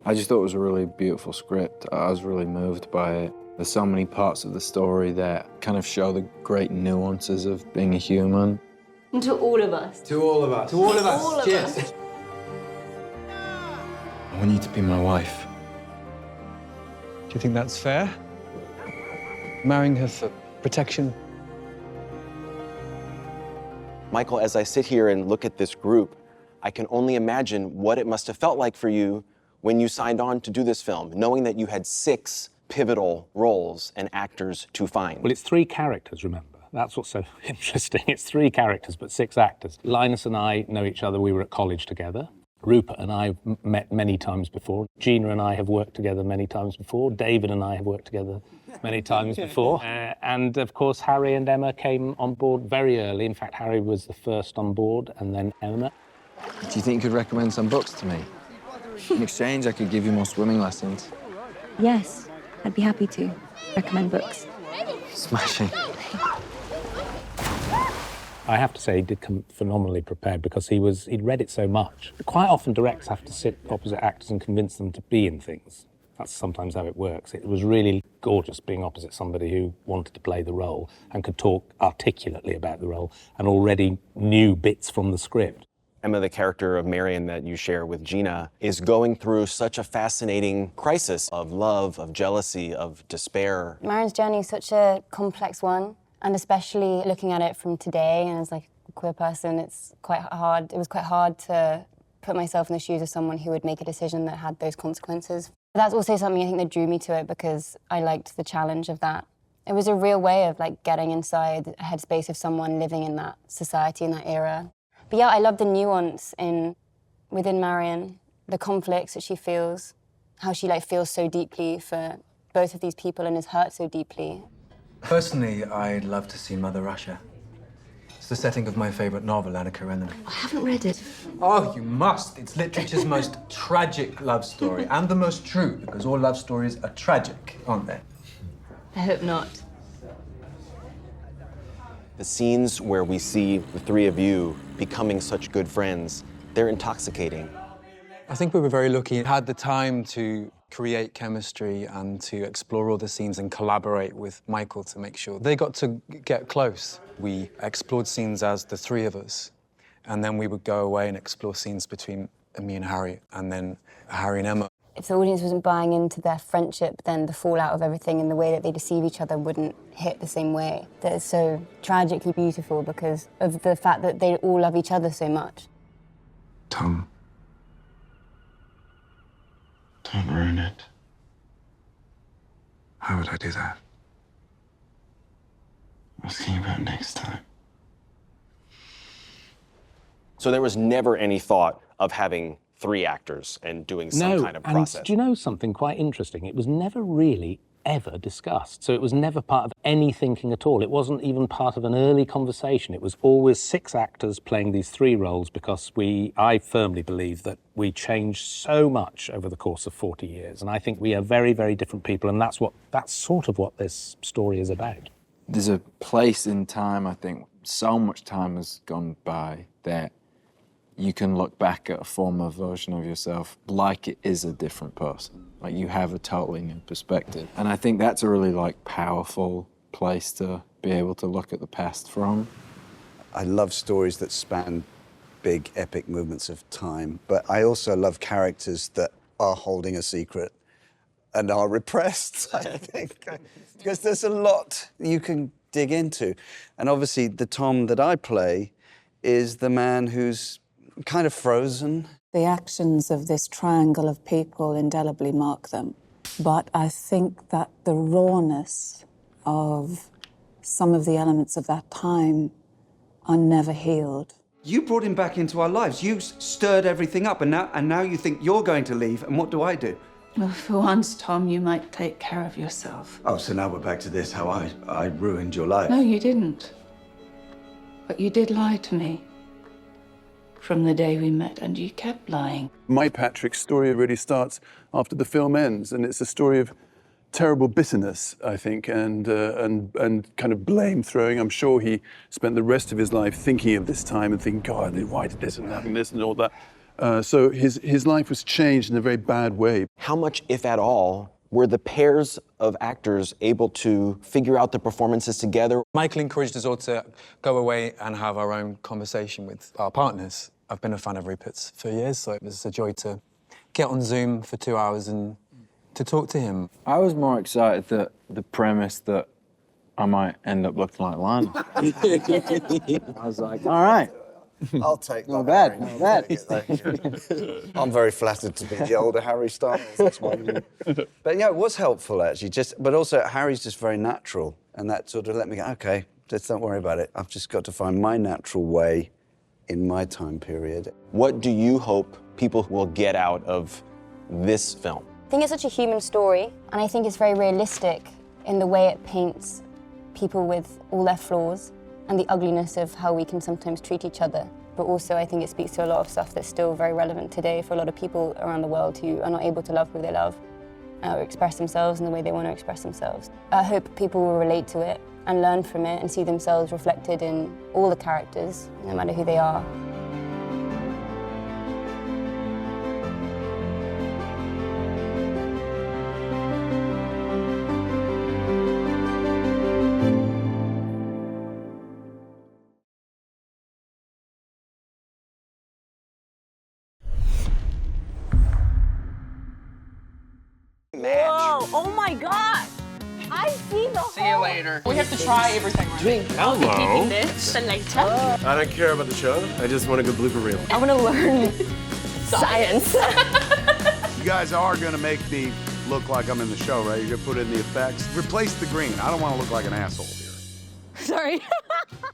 I just thought it was a really beautiful script. I was really moved by it. There's so many parts of the story that kind of show the great nuances of being a human. And to all of us. To all of us. To all of us. All of Cheers. us. I want you to be my wife. Do you think that's fair? Marrying her for protection? Michael, as I sit here and look at this group, I can only imagine what it must have felt like for you when you signed on to do this film, knowing that you had 6 pivotal roles and actors to find. Well, it's 3 characters, remember. That's what's so interesting. It's 3 characters, but 6 actors. Linus and I know each other. We were at college together. Rupert and I have met many times before. Gina and I have worked together many times before. David and I have worked together many times before. And of course, Harry and Emma came on board very early. In fact, Harry was the first on board, and then Emma. Do you think you could recommend some books to me? In exchange, I could give you more swimming lessons. Yes, I'd be happy to recommend books. Smashing. I have to say he did come phenomenally prepared because he'd read it so much. Quite often directors have to sit opposite actors and convince them to be in things. That's sometimes how it works. It was really gorgeous being opposite somebody who wanted to play the role and could talk articulately about the role and already knew bits from the script. Emma, the character of Marion that you share with Gina, is going through such a fascinating crisis of love, of jealousy, of despair. Marion's journey is such a complex one. And especially looking at it from today, and as like a queer person, it's quite hard. It was quite hard to put myself in the shoes of someone who would make a decision that had those consequences. But that's also something I think that drew me to it because I liked the challenge of that. It was a real way of like getting inside a headspace of someone living in that society, in that era. But yeah, I love the nuance within Marion, the conflicts that she feels, how she like feels so deeply for both of these people and is hurt so deeply. Personally, I'd love to see Mother Russia. It's the setting of my favourite novel, Anna Karenina. I haven't read it. Oh, you must. It's literature's most tragic love story, and the most true, because all love stories are tragic, aren't they? I hope not. The scenes where we see the 3 of you becoming such good friends, they're intoxicating. I think we were very lucky. Had the time to create chemistry and to explore all the scenes and collaborate with Michael to make sure they got to get close. We explored scenes as the 3 of us, and then we would go away and explore scenes between me and Harry, and then Harry and Emma. If the audience wasn't buying into their friendship, then the fallout of everything and the way that they deceive each other wouldn't hit the same way. That is so tragically beautiful because of the fact that they all love each other so much. Tom, don't ruin it. How would I do that? I was thinking about next time. So there was never any thought of having 3 actors and doing some kind of process. And do you know something quite interesting? It was never really ever discussed. So it was never part of any thinking at all. It wasn't even part of an early conversation. It was always 6 actors playing these 3 roles because I firmly believe that we changed so much over the course of 40 years. And I think we are very, very different people. And that's sort of what this story is about. There's a place in time, I think, so much time has gone by that you can look back at a former version of yourself like it is a different person. Like you have a totally new perspective. And I think that's a really like powerful place to be able to look at the past from. I love stories that span big epic movements of time, but I also love characters that are holding a secret and are repressed, I think, because there's a lot you can dig into. And obviously the Tom that I play is the man who's kind of frozen. The actions of this triangle of people indelibly mark them. But I think that the rawness of some of the elements of that time are never healed. You brought him back into our lives. You stirred everything up, and now you think you're going to leave, and what do I do? Well, for once, Tom, you might take care of yourself. Oh, so now we're back to this, how I ruined your life. No, you didn't. But you did lie to me. From the day we met, and you kept lying. My Patrick's story really starts after the film ends, and it's a story of terrible bitterness, I think, and kind of blame throwing. I'm sure he spent the rest of his life thinking of this time and thinking, God, why did this and having this and all that. So his life was changed in a very bad way. How much, if at all, were the pairs of actors able to figure out the performances together? Michael encouraged us all to go away and have our own conversation with our partners. I've been a fan of Rupert's for years, so it was a joy to get on Zoom for 2 hours and to talk to him. I was more excited that the premise that I might end up looking like Linus. I was like, all right. I'll take that. Not bad, Harry. not bad. Thank you. I'm very flattered to be the older Harry Styles. That's my view. But yeah, it was helpful actually. But also Harry's just very natural, and that sort of let me go, okay, just don't worry about it. I've just got to find my natural way in my time period. What do you hope people will get out of this film? I think it's such a human story, and I think it's very realistic in the way it paints people with all their flaws and the ugliness of how we can sometimes treat each other. But also I think it speaks to a lot of stuff that's still very relevant today for a lot of people around the world who are not able to love who they love or express themselves in the way they want to express themselves. I hope people will relate to it and learn from it and see themselves reflected in all the characters, no matter who they are. Whoa, oh my God! I see the whole... See you later. We have to try everything. Right? Hello. This and later. I don't care about the show. I just want a good blooper reel. I want to learn science. You guys are going to make me look like I'm in the show, right? You're going to put in the effects. Replace the green. I don't want to look like an asshole here. Sorry.